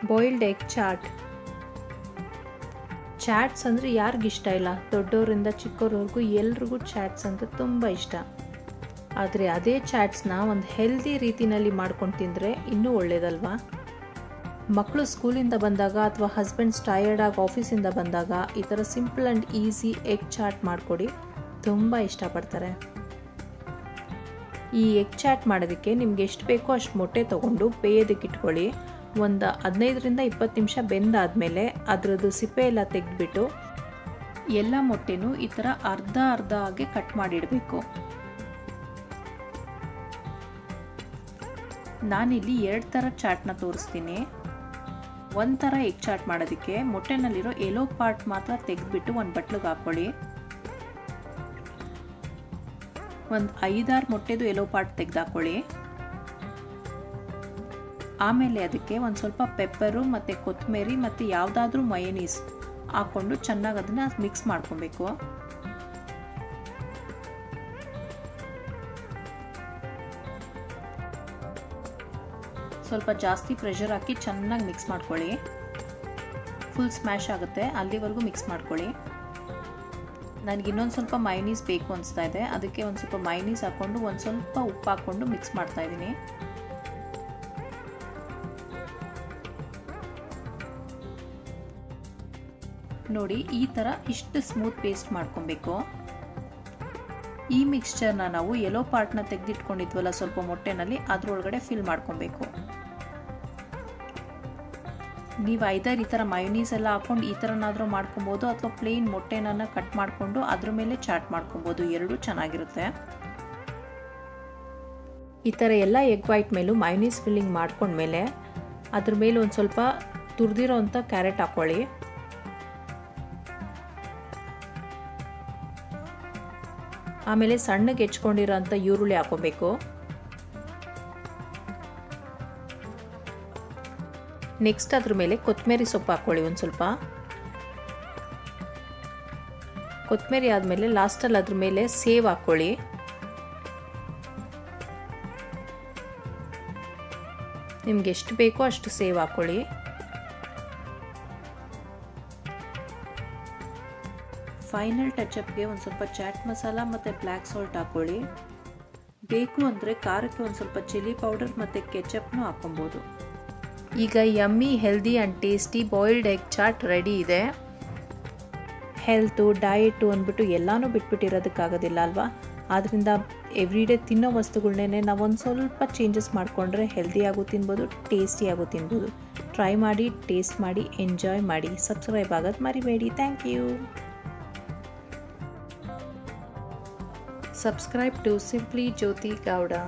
Boiled egg chat. Chaats ಅಂದರೆ ಯಾರಿಗಿಷ್ಟ ಇಲ್ಲ, ದೊಡ್ಡವರಿಂದ ಚಿಕ್ಕವರವರೆಗೂ ಎಲ್ರಿಗೂ ಚಾಟ್ಸ್ ಅಂತ ತುಂಬ ಇಷ್ಟ. ಆದರೆ ಅದೇ ಚಾಟ್ಸ್ನ ಒಂದು ಹೆಲ್ದಿ ರೀತಿಯಲ್ಲಿ ಮಾಡ್ಕೊಂಡು ತಿಂದರೆ ಇನ್ನೂ ಒಳ್ಳೆಯದಲ್ವಾ. ಮಕ್ಕಳು ಸ್ಕೂಲಿಂದ ಬಂದಾಗ ಅಥವಾ ಹಸ್ಬೆಂಡ್ಸ್ ಟಯರ್ಡ್ ಆಗಿ ಆಫೀಸಿಂದ ಬಂದಾಗ ಈ ಥರ simple and easy egg chaat ಮಾಡಿಕೊಡಿ, ತುಂಬ ಇಷ್ಟಪಡ್ತಾರೆ. ಈ ಎಗ್ ಚಾಟ್ ಮಾಡೋದಕ್ಕೆ ನಿಮ್ಗೆ ಎಷ್ಟು ಬೇಕೋ ಅಷ್ಟು ಮೊಟ್ಟೆ ತೊಗೊಂಡು ಬೇಯೋದಕ್ಕೆ ಇಟ್ಕೊಳ್ಳಿ. ಒಂದು 15ರಿಂದ 20 ನಿಮಿಷ ಬೆಂದಾದಮೇಲೆ ಅದರದ್ದು ಸಿಪ್ಪೆ ಎಲ್ಲ ತೆಗೆದುಬಿಟ್ಟು ಎಲ್ಲ ಮೊಟ್ಟೆನೂ ಈ ಥರ ಅರ್ಧ ಅರ್ಧ ಆಗಿ ಕಟ್ ಮಾಡಿಡಬೇಕು. ನಾನಿಲ್ಲಿ 2 ಥರ ಚಾಟ್ನ ತೋರಿಸ್ತೀನಿ. ಒಂದು ಥರ ಎಗ್ ಚಾಟ್ ಮಾಡೋದಕ್ಕೆ ಮೊಟ್ಟೆನಲ್ಲಿರೋ ಎಲೋ ಪಾರ್ಟ್ ಮಾತ್ರ ತೆಗೆದುಬಿಟ್ಟು ಒಂದು ಬಟ್ಲಿಗೆ ಹಾಕ್ಕೊಳ್ಳಿ. ಒಂದು 5-6 ಮೊಟ್ಟೆದು ಎಲೋ ಪಾರ್ಟ್ ತೆಗೆದಾಕೊಳ್ಳಿ. ಆಮೇಲೆ ಅದಕ್ಕೆ ಒಂದು ಸ್ವಲ್ಪ ಪೆಪ್ಪರು ಮತ್ತು ಕೊತ್ತಂಬರಿ ಮತ್ತು ಯಾವುದಾದ್ರೂ ಮಯೋನೀಸ್ ಹಾಕ್ಕೊಂಡು ಚೆನ್ನಾಗಿ ಅದನ್ನು ಮಿಕ್ಸ್ ಮಾಡ್ಕೊಬೇಕು. ಸ್ವಲ್ಪ ಜಾಸ್ತಿ ಪ್ರೆಷರ್ ಹಾಕಿ ಚೆನ್ನಾಗಿ ಮಿಕ್ಸ್ ಮಾಡ್ಕೊಳ್ಳಿ. ಫುಲ್ ಸ್ಮ್ಯಾಶ್ ಆಗುತ್ತೆ ಅಲ್ಲಿವರೆಗೂ ಮಿಕ್ಸ್ ಮಾಡ್ಕೊಳ್ಳಿ. ನನಗೆ ಇನ್ನೊಂದು ಸ್ವಲ್ಪ ಮಯೋನೀಸ್ ಬೇಕು ಅನಿಸ್ತಾ ಇದೆ, ಅದಕ್ಕೆ ಒಂದು ಸ್ವಲ್ಪ ಮಯೋನೀಸ್ ಹಾಕ್ಕೊಂಡು ಒಂದು ಸ್ವಲ್ಪ ಉಪ್ಪು ಹಾಕ್ಕೊಂಡು ಮಿಕ್ಸ್ ಮಾಡ್ತಾ ಇದ್ದೀನಿ. ನೋಡಿ ಈ ಥರ ಇಷ್ಟು ಸ್ಮೂತ್ ಪೇಸ್ಟ್ ಮಾಡ್ಕೊಬೇಕು. ಈ ಮಿಕ್ಸ್ಚರ್ನ ನಾವು ಯೆಲ್ಲೋ ಪಾರ್ಟ್ನ ತೆಗೆದಿಟ್ಕೊಂಡಿದ್ವಲ್ಲ ಸ್ವಲ್ಪ ಮೊಟ್ಟೆನಲ್ಲಿ, ಅದರೊಳಗಡೆ ಫಿಲ್ ಮಾಡ್ಕೊಬೇಕು. ನೀವು 5-6 ಈ ಥರ ಮಯೋನೀಸ್ ಎಲ್ಲ ಹಾಕ್ಕೊಂಡು ಈ ಥರನಾದರೂ ಮಾಡ್ಕೊಬೋದು, ಅಥವಾ ಪ್ಲೇನ್ ಮೊಟ್ಟೆನ ಕಟ್ ಮಾಡಿಕೊಂಡು ಅದ್ರ ಮೇಲೆ ಚಾಟ್ ಮಾಡ್ಕೊಬೋದು, ಎರಡೂ ಚೆನ್ನಾಗಿರುತ್ತೆ. ಈ ಥರ ಎಲ್ಲ ಎಗ್ ವೈಟ್ ಮೇಲೂ ಮಯೋನೀಸ್ ಫಿಲ್ಲಿಂಗ್ ಮಾಡ್ಕೊಂಡ್ಮೇಲೆ ಅದ್ರ ಮೇಲೆ ಒಂದು ಸ್ವಲ್ಪ ತುರಿದಿರೋ ಅಂಥ ಕ್ಯಾರೆಟ್ ಹಾಕ್ಕೊಳ್ಳಿ. ಆಮೇಲೆ ಸಣ್ಣಗೆ ಹೆಚ್ಕೊಂಡಿರೋ ಅಂಥ ಈರುಳ್ಳಿ ಹಾಕೋಬೇಕು. ನೆಕ್ಸ್ಟ್ ಅದ್ರ ಮೇಲೆ ಕೊತ್ತಂಬರಿ ಸೊಪ್ಪು ಹಾಕ್ಕೊಳ್ಳಿ ಒಂದು ಸ್ವಲ್ಪ. ಕೊತ್ತಂಬರಿ ಆದಮೇಲೆ ಲಾಸ್ಟಲ್ಲಿ ಅದ್ರ ಮೇಲೆ ಸೇವ್ ಹಾಕ್ಕೊಳ್ಳಿ. ನಿಮ್ಗೆ ಎಷ್ಟು ಬೇಕೋ ಅಷ್ಟು ಸೇವ್ ಹಾಕ್ಕೊಳ್ಳಿ. ಫೈನಲ್ ಟಚಪ್ಗೆ ಒಂದು ಸ್ವಲ್ಪ ಚಾಟ್ ಮಸಾಲ ಮತ್ತು ಬ್ಲ್ಯಾಕ್ ಸಾಲ್ಟ್ ಹಾಕ್ಕೊಳ್ಳಿ. ಬೇಕು ಅಂದರೆ ಖಾರಕ್ಕೆ ಒಂದು ಸ್ವಲ್ಪ ಚಿಲ್ಲಿ ಪೌಡರ್ ಮತ್ತು ಕೆಚಪ್ನೂ ಹಾಕ್ಕೊಬೋದು. ಈಗ yummy healthy and tasty boiled egg chaat ready ಇದೆ. ಹೆಲ್ತು ಡಯಟು ಅಂದ್ಬಿಟ್ಟು ಎಲ್ಲನೂ ಬಿಟ್ಬಿಟ್ಟಿರೋದಕ್ಕಾಗೋದಿಲ್ಲ ಅಲ್ವಾ. ಆದ್ದರಿಂದ ಎವ್ರಿಡೇ ತಿನ್ನೋ ವಸ್ತುಗಳನ್ನೇ ನಾವು ಒಂದು ಸ್ವಲ್ಪ ಚೇಂಜಸ್ ಮಾಡಿಕೊಂಡ್ರೆ ಹೆಲ್ದಿಯಾಗೂ ತಿನ್ಬೋದು, ಟೇಸ್ಟಿಯಾಗೂ ತಿನ್ಬೋದು. ಟ್ರೈ ಮಾಡಿ, ಟೇಸ್ಟ್ ಮಾಡಿ, ಎಂಜಾಯ್ ಮಾಡಿ. ಸಬ್ಸ್ಕ್ರೈಬ್ ಆಗೋದು ಮರಿಬೇಡಿ. Thank you. Subscribe to Simply Jyoti Gowda.